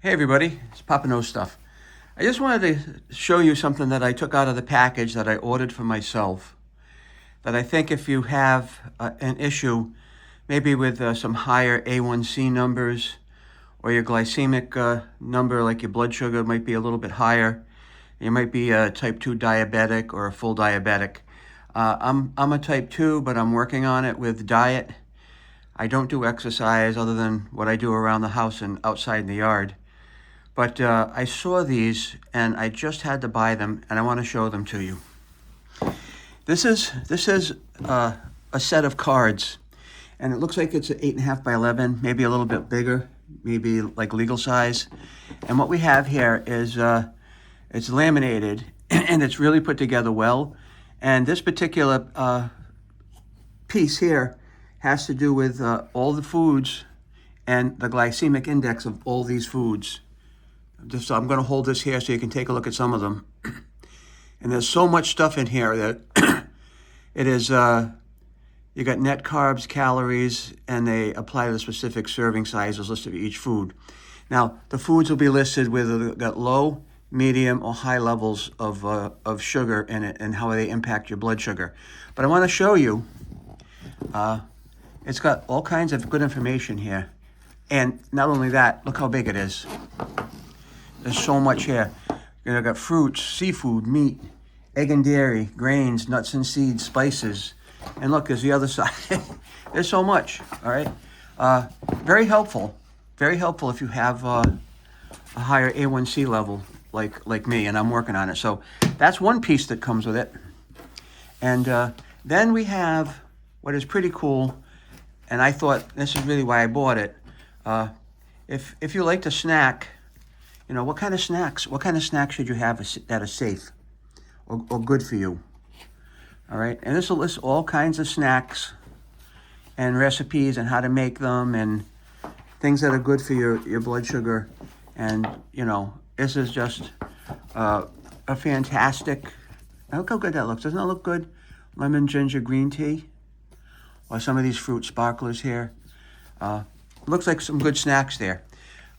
Hey everybody, it's Papa Knows Stuff. I just wanted to show you something that I took out of the package that I ordered for myself. That I think if you have an issue, maybe with some higher A1C numbers, or your glycemic number, like your blood sugar might be a little bit higher. You might be a type 2 diabetic or a full diabetic. I'm a type 2, but I'm working on it with diet. I don't do exercise other than what I do around the house and outside in the yard. But I saw these and I just had to buy them, and I want to show them to you. This is a set of cards, and it looks like it's an 8.5 by 11, maybe a little bit bigger, maybe like legal size. And what we have here is it's laminated and it's really put together well. And this particular piece here has to do with all the foods and the glycemic index of all these foods. So I'm going to hold this here so you can take a look at some of them. And there's so much stuff in here that it is, you got net carbs, calories, and they apply the specific serving sizes listed for each food. Now, the foods will be listed with got low, medium, or high levels of sugar in it and how they impact your blood sugar. But I want to show you, it's got all kinds of good information here. And not only that, look how big it is. There's so much here. You've got fruits, seafood, meat, egg and dairy, grains, nuts and seeds, spices. And look, there's the other side. There's so much, all right? Very helpful. Very helpful if you have a higher A1C level like me, and I'm working on it. So that's one piece that comes with it. And then we have what is pretty cool, and I thought this is really why I bought it. If you like to snack, you know, what kind of snacks should you have that are safe or good for you? All right, and this will list all kinds of snacks and recipes and how to make them and things that are good for your blood sugar. And, you know, this is just a fantastic, look how good that looks. Doesn't that look good? Lemon ginger green tea, or some of these fruit sparklers here. Looks like some good snacks there.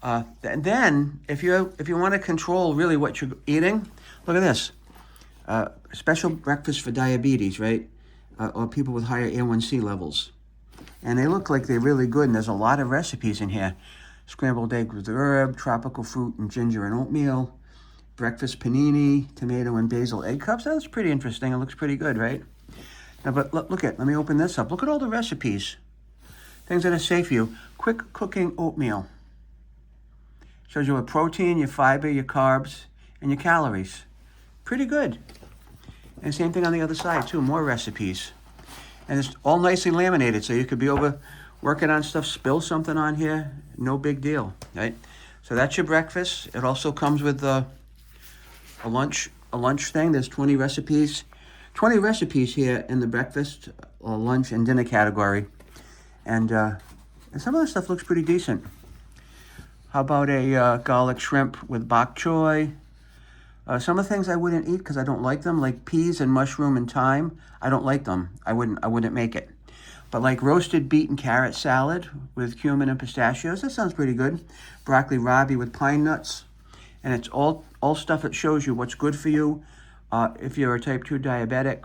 And then, if you want to control really what you're eating, look at this. Special breakfast for diabetes, right? Or people with higher A1C levels. And they look like they're really good, and there's a lot of recipes in here. Scrambled egg with herb, tropical fruit and ginger and oatmeal, breakfast panini, tomato and basil egg cups. That's pretty interesting. It looks pretty good, right? Now, but let me open this up. Look at all the recipes. Things that are safe for you. Quick cooking oatmeal. Shows you what protein, your fiber, your carbs, and your calories. Pretty good. And same thing on the other side too, more recipes. And it's all nicely laminated, so you could be over working on stuff, spill something on here, no big deal, right? So that's your breakfast. It also comes with a lunch thing. There's 20 recipes. 20 recipes here in the breakfast, lunch, and dinner category. And some of the stuff looks pretty decent. How about a garlic shrimp with bok choy? Some of the things I wouldn't eat because I don't like them, like peas and mushroom and thyme. I don't like them. I wouldn't make it. But like roasted beet and carrot salad with cumin and pistachios, that sounds pretty good. Broccoli rabe with pine nuts. And it's all stuff that shows you what's good for you. If you're a type 2 diabetic,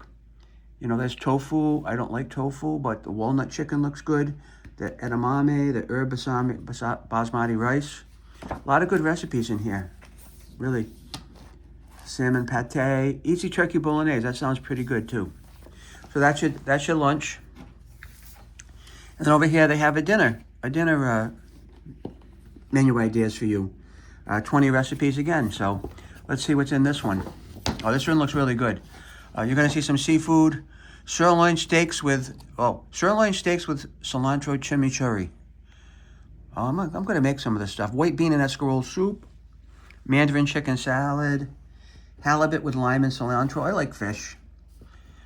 you know, there's tofu. I don't like tofu, but the walnut chicken looks good. The edamame, the herb basmati rice. A lot of good recipes in here, really. Salmon pate, easy turkey bolognese. That sounds pretty good too. So that's your lunch. And then over here they have a dinner menu ideas for you. 20 recipes again. So let's see what's in this one. Oh, this one looks really good. You're gonna see some seafood. Sirloin steaks with cilantro chimichurri. I'm going to make some of this stuff. White bean and escarole soup. Mandarin chicken salad. Halibut with lime and cilantro. I like fish.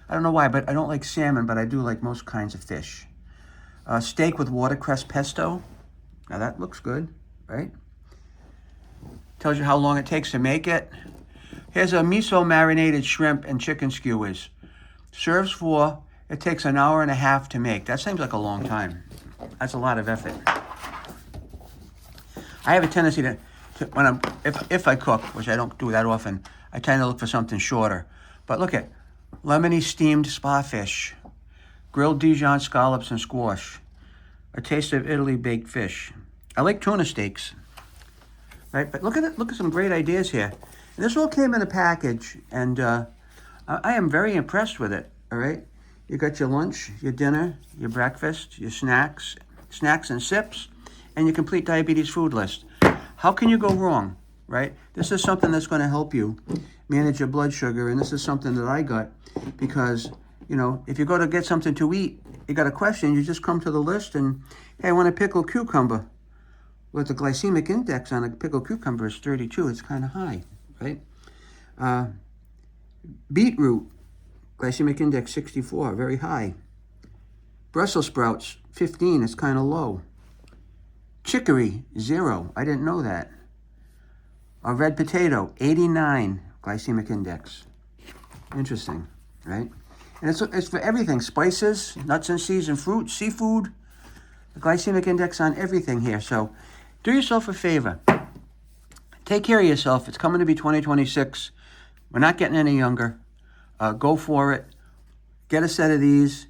I don't know why, but I don't like salmon, but I do like most kinds of fish. Steak with watercress pesto. Now that looks good, right? Tells you how long it takes to make it. Here's a miso marinated shrimp and chicken skewers. Serves for, it takes an hour and a half to make. That seems like a long time. That's a lot of effort. I have a tendency to If I cook, which I don't do that often, I tend to look for something shorter. But look at lemony steamed spa fish, grilled Dijon scallops and squash, a taste of Italy baked fish. I like tuna steaks, right? But look at it. Look at some great ideas here. And this all came in a package, and I am very impressed with it. All right, you got your lunch, your dinner, your breakfast, your snacks and sips, and your complete diabetes food list. How can you go wrong, right? This is something that's going to help you manage your blood sugar, and this is something that I got because, you know, if you go to get something to eat, you got a question, you just come to the list and, hey, I want a pickled cucumber. Well, the glycemic index on a pickled cucumber is 32. It's kind of high, right? Beetroot, glycemic index 64, very high. Brussels sprouts, 15, it's kind of low. Chicory, 0. I didn't know that. A red potato, 89 glycemic index. Interesting, right? And it's for everything. Spices, nuts and seeds and fruit, seafood. The glycemic index on everything here. So do yourself a favor. Take care of yourself. It's coming to be 2026. We're not getting any younger. Go for it. Get a set of these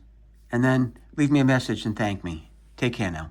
and then leave me a message and thank me. Take care now.